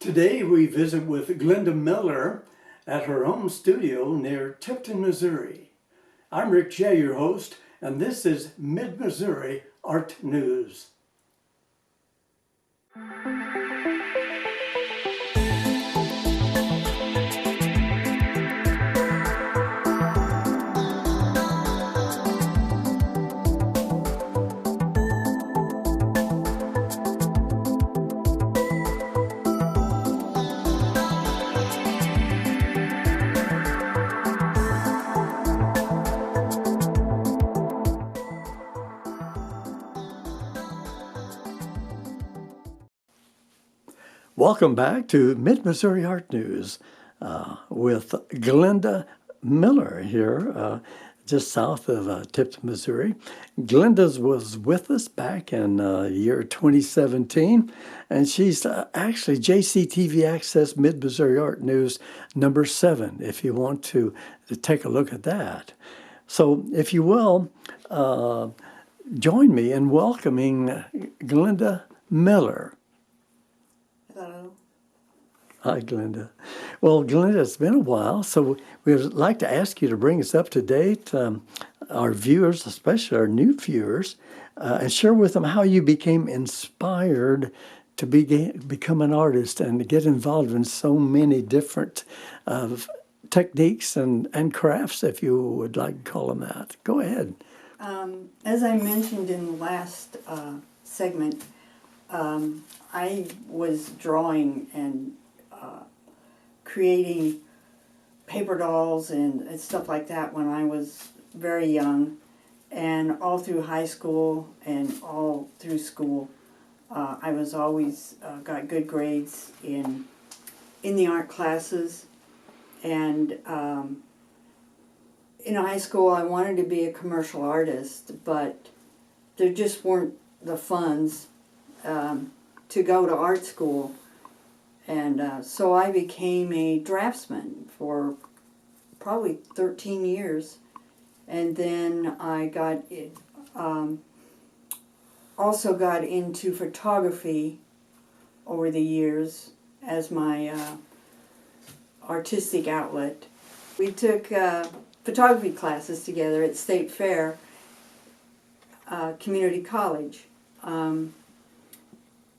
Today we visit with Glenda Miller at her home studio near Tipton, Missouri. I'm Rick Jey, your host, and this is Mid-Missouri Art News. Welcome back to Mid-Missouri Art News with Glenda Miller here, just south of Tipton, Missouri. Glenda was with us back in year 2017, and she's actually JCTV Access Mid-Missouri Art News number 7, if you want to take a look at that. So if you will, join me in welcoming Glenda Miller. Hello. Hi, Glenda. Well, Glenda, it's been a while, so we'd like to ask you to bring us up to date, our viewers, especially our new viewers, and share with them how you became inspired to become an artist and to get involved in so many different techniques and crafts, if you would like to call them that. Go ahead. As I mentioned in the last segment, I was drawing and creating paper dolls and stuff like that when I was very young, and all through high school and all through school. I was always got good grades in the art classes, and in high school I wanted to be a commercial artist, but there just weren't the funds to go to art school, and so I became a draftsman for probably 13 years, and then I also got into photography over the years as my artistic outlet. We took photography classes together at State Fair Community College.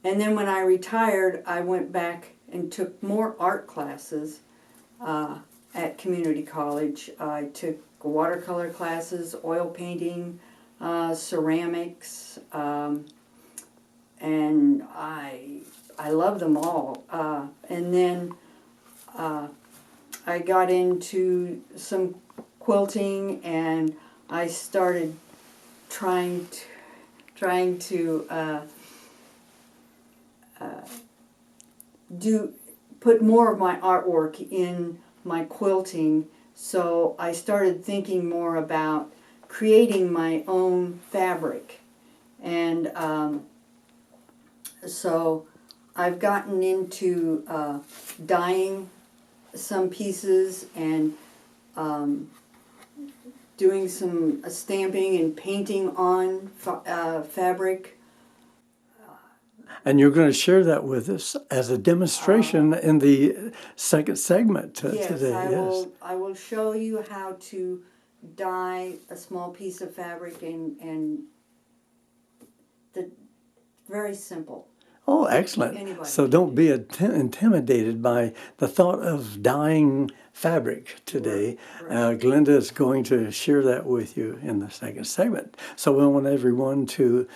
And then when I retired, I went back and took more art classes at community college. I took watercolor classes, oil painting, ceramics, and I love them all. And then I got into some quilting, and I started trying to put more of my artwork in my quilting, so I started thinking more about creating my own fabric, and so I've gotten into dyeing some pieces and doing some stamping and painting on fabric. And you're going to share that with us as a demonstration in the second segment today. Yes, I will show you how to dye a small piece of fabric, and very simple. Oh, excellent. Anybody so don't be intimidated by the thought of dyeing fabric today. Right. Glenda is going to share that with you in the second segment. So we want everyone to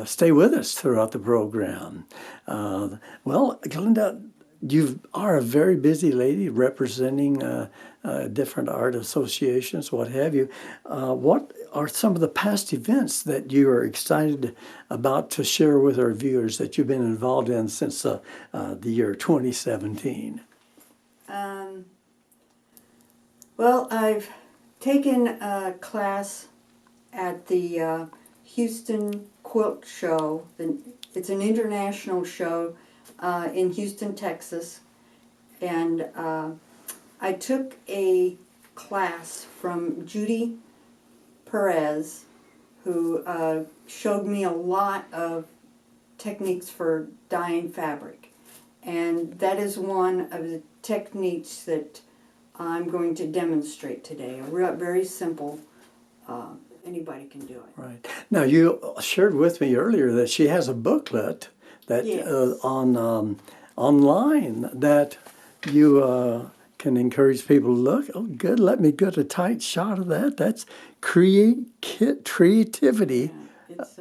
stay with us throughout the program. Well, Glenda, you are a very busy lady representing different art associations, what have you. What are some of the past events that you are excited about to share with our viewers that you've been involved in since the year 2017? Well, I've taken a class at the Houston Quilt Show. It's an international show in Houston, Texas, and I took a class from Judy Perez, who showed me a lot of techniques for dyeing fabric. And that is one of the techniques that I'm going to demonstrate today. Very simple. Anybody can do it. Right. Now, you shared with me earlier that she has a booklet that Yes. on online that you can encourage people to look. Oh, good. Let me get a tight shot of that. That's creativity Yeah, it's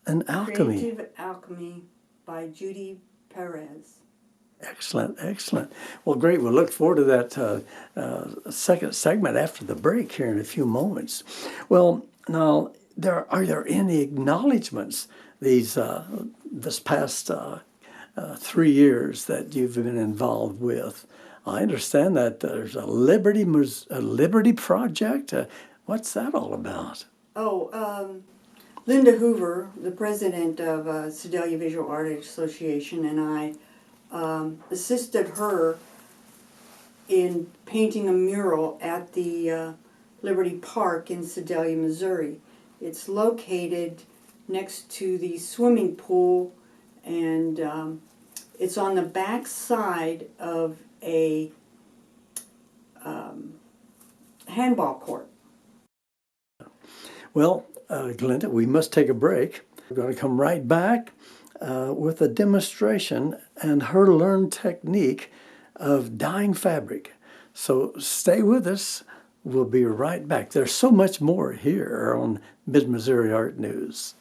and alchemy. Creative Alchemy by Judy Perez. Excellent, excellent. Well, great. We'll look forward to that second segment after the break here in a few moments. Well, now, are there any acknowledgments this past 3 years that you've been involved with? I understand that there's a Liberty Project. What's that all about? Oh, Linda Hoover, the president of Sedalia Visual Art Association, and I assisted her in painting a mural at the Liberty Park in Sedalia, Missouri. It's located next to the swimming pool, and it's on the back side of a handball court. Well, Glenda, we must take a break. We're going to come right back with a demonstration and her learned technique of dyeing fabric. So stay with us. We'll be right back. There's so much more here on Mid-Missouri Art News.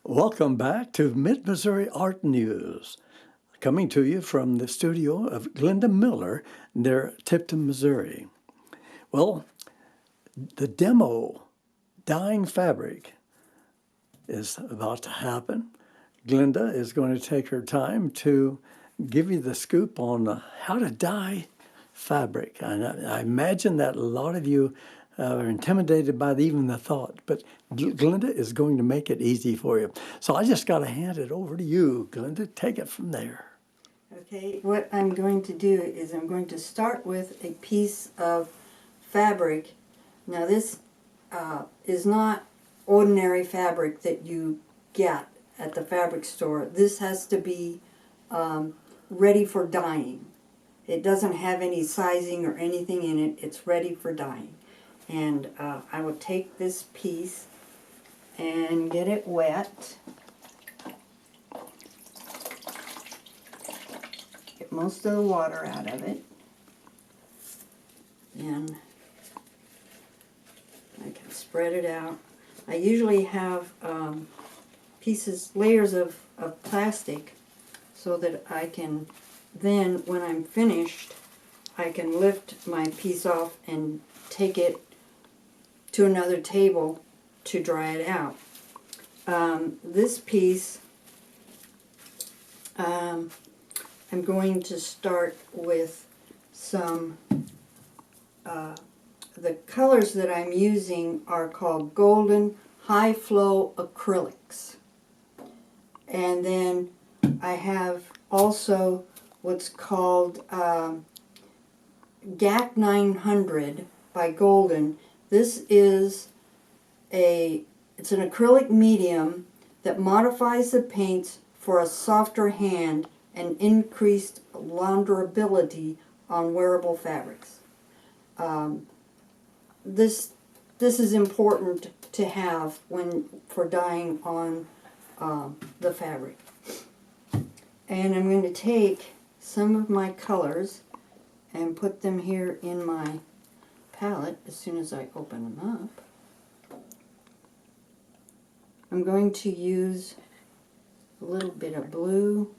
Welcome back to Mid-Missouri Art News, coming to you from the studio of Glenda Miller near Tipton, Missouri. Well, the demo, Dyeing Fabric, is about to happen. Glenda is going to take her time to give you the scoop on how to dye fabric. And I imagine that a lot of you are intimidated by even the thought, but Glenda is going to make it easy for you. So I just got to hand it over to you, Glenda. Take it from there. Okay, what I'm going to do is I'm going to start with a piece of fabric. Now this is not ordinary fabric that you get at the fabric store. This has to be ready for dyeing. It doesn't have any sizing or anything in it. It's ready for dyeing. And I will take this piece and get it wet. Get most of the water out of it. And I can spread it out. I usually have layers of plastic so that I can then, when I'm finished, I can lift my piece off and take it to another table to dry it out. This piece, I'm going to start with some, the colors that I'm using are called Golden High Flow Acrylics. And then I have also what's called GAC 900 by Golden. This is it's an acrylic medium that modifies the paints for a softer hand and increased launderability on wearable fabrics. This is important to have for dyeing on the fabric. And I'm going to take some of my colors and put them here in my palette as soon as I open them up. I'm going to use a little bit of blue.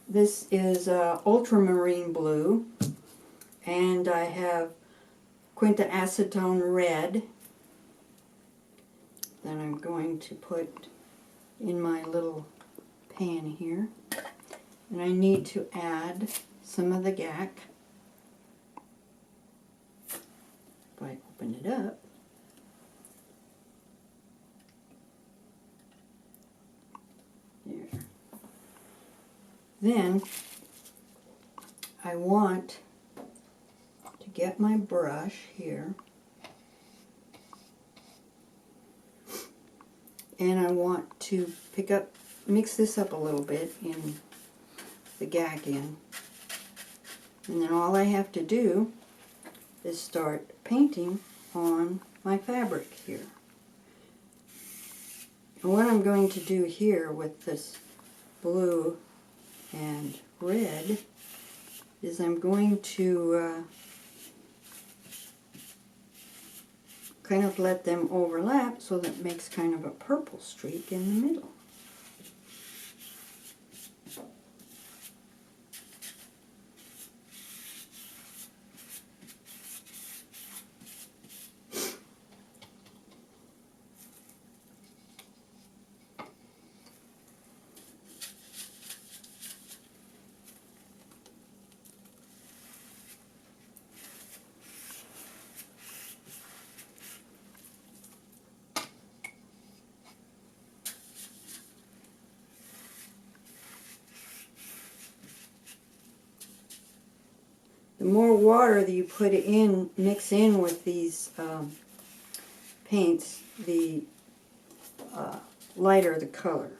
This is ultramarine blue, and I have quinta-acetone red that I'm going to put in my little pan here. And I need to add some of the GAC. If I open it up, there. Then I want to get my brush here, and I want to mix this up a little bit in the GAC in. And then all I have to do is start painting on my fabric here. And what I'm going to do here with this blue and red is I'm going to kind of let them overlap so that it makes kind of a purple streak in the middle. The more water that you mix in with these paints, the lighter the color.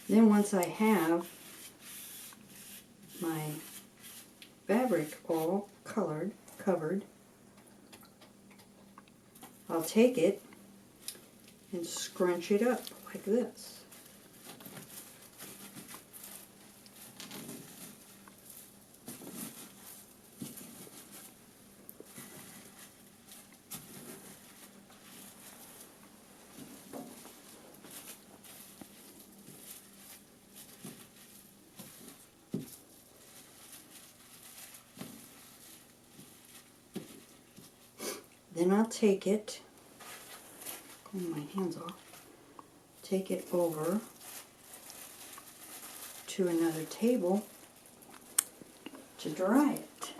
Then once I have my fabric all covered, I'll take it and scrunch it up like this. Then I'll take it, clean my hands off, take it over to another table to dry it.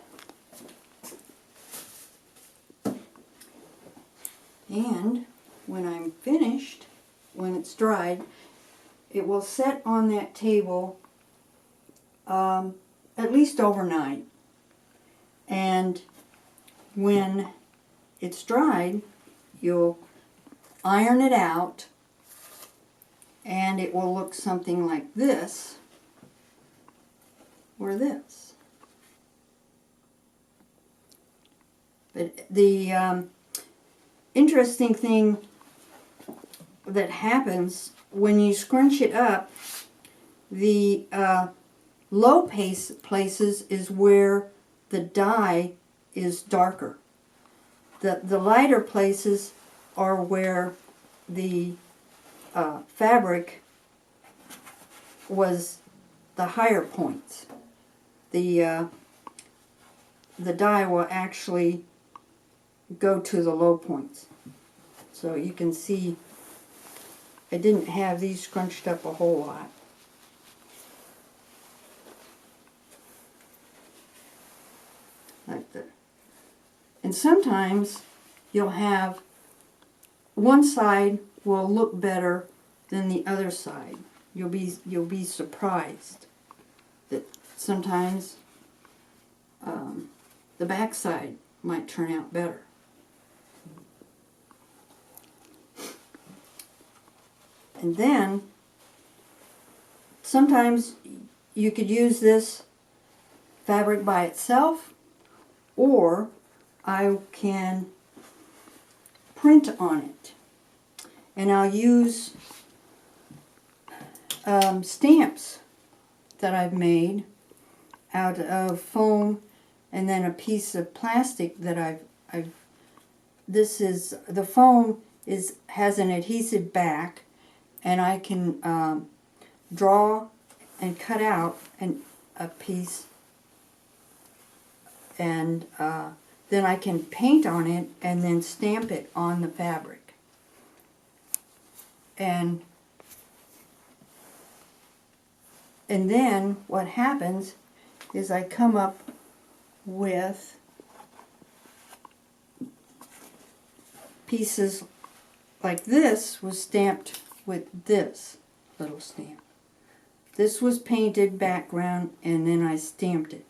And when I'm finished, when it's dried, it will set on that table at least overnight. And when it's dried, you'll iron it out, and it will look something like this or this. But the interesting thing that happens when you scrunch it up, the low places is where the dye is darker. The lighter places are where the fabric was the higher points. The dye will actually go to the low points. So you can see I didn't have these scrunched up a whole lot. Like that. And sometimes you'll have one side will look better than the other side. You'll be surprised that sometimes the back side might turn out better. And then sometimes you could use this fabric by itself, or I can print on it. And I'll use stamps that I've made out of foam, and then a piece of plastic that I've this is, the foam has an adhesive back, and I can draw and cut out a piece, and then I can paint on it and then stamp it on the fabric. And then what happens is I come up with pieces like this was stamped with this little stamp. This was painted background, and then I stamped it.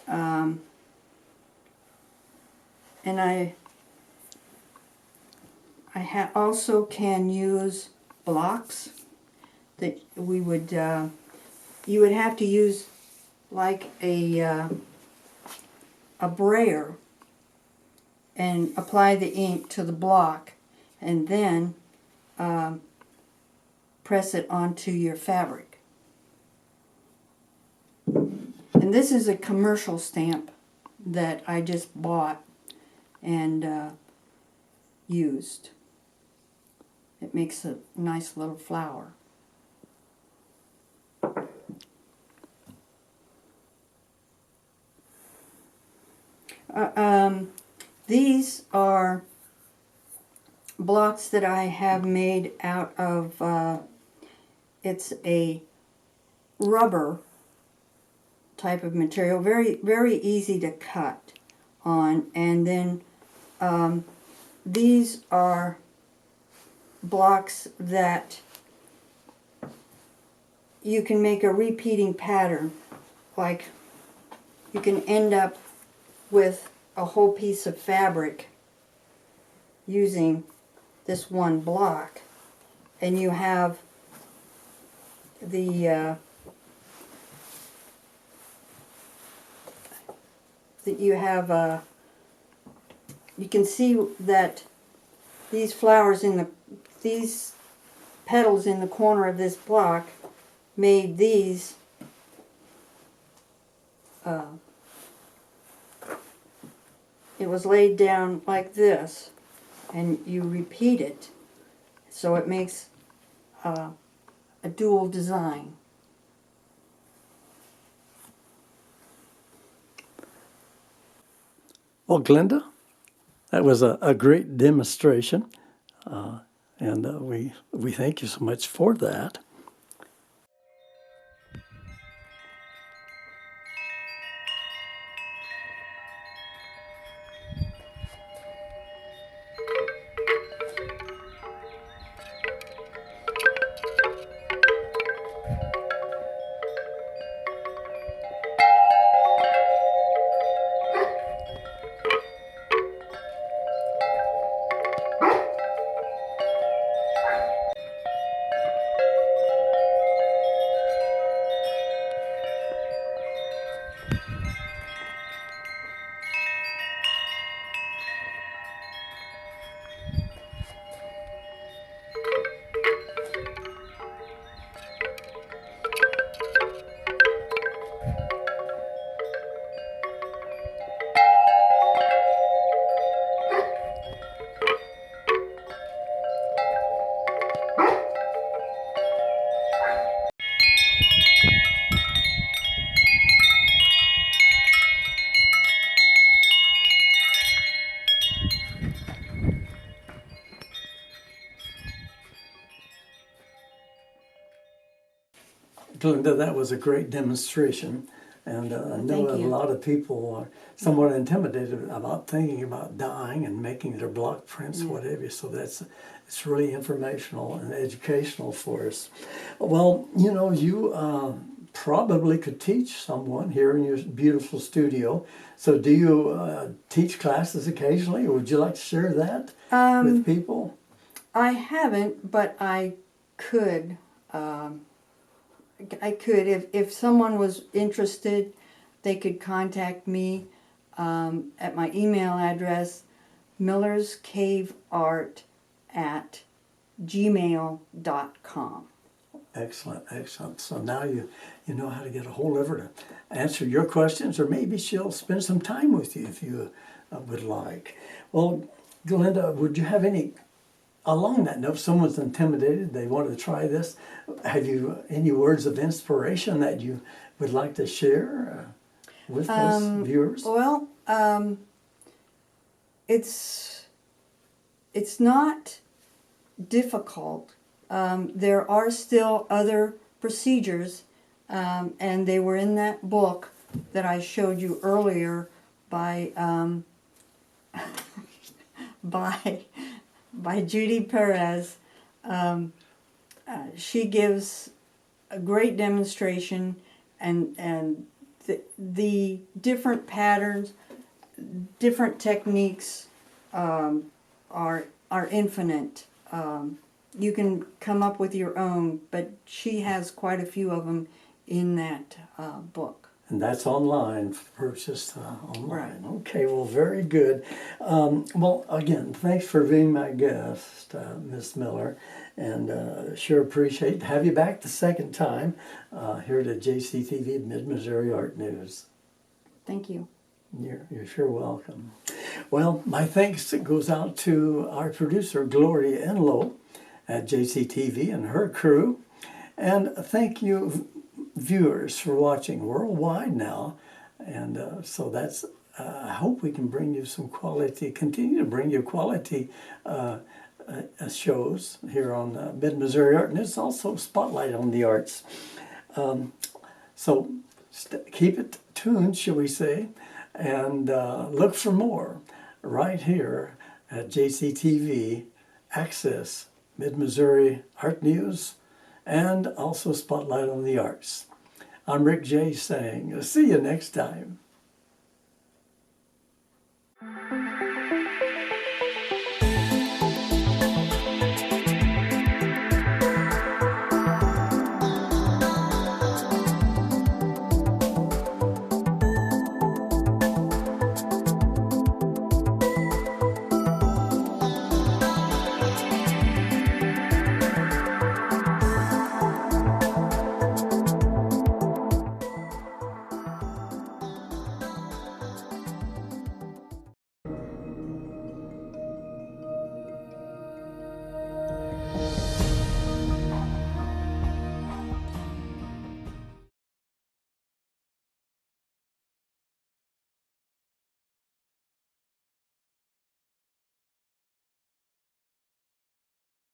And I also can use blocks that we would, you would have to use like a brayer and apply the ink to the block, and then press it onto your fabric. And this is a commercial stamp that I just bought and used. It makes a nice little flower. These are blocks that I have made out of, it's a rubber type of material, very, very easy to cut on. And then these are blocks that you can make a repeating pattern. Like, you can end up with a whole piece of fabric using this one block, and you have the you can see that these flowers these petals in the corner of this block made these it was laid down like this, and you repeat it, so it makes a dual design. Well, Glenda, that was a great demonstration, and we thank you so much for that. Glenda, that was a great demonstration, and I know Thank that a you. lot of people are somewhat intimidated about thinking about dyeing and making their block prints, whatever. So it's really informational and educational for us. Well, you know, you probably could teach someone here in your beautiful studio. So do you teach classes occasionally, or would you like to share that with people? I haven't, but I could. I could, if someone was interested, they could contact me at my email address, millerscaveart@gmail.com. Excellent, excellent. So now you know how to get a hold of her to answer your questions, or maybe she'll spend some time with you if you would like. Well, Glenda, would you have any, along that note, if someone's intimidated, they want to try this, have you any words of inspiration that you would like to share with those viewers? Well, it's not difficult. There are still other procedures, and they were in that book that I showed you earlier by by Judy Perez. She gives a great demonstration, and the different patterns, different techniques are infinite. You can come up with your own, but she has quite a few of them in that book. And that's online, purchased online. Right. Okay, well, very good. Well, again, thanks for being my guest, Miss Miller, and sure appreciate to have you back the second time here at JCTV Mid-Missouri Art News. Thank you. You're sure welcome. Well, my thanks goes out to our producer, Gloria Enlow, at JCTV and her crew. And thank you, viewers, for watching worldwide now. And so that's, I hope we can bring you some quality, continue to bring you quality shows here on Mid-Missouri Art. And it's also Spotlight on the Arts. So keep it tuned, shall we say, and look for more right here at JCTV Access Mid-Missouri Art News, and also Spotlight on the Arts. I'm Rick Jey saying, see you next time.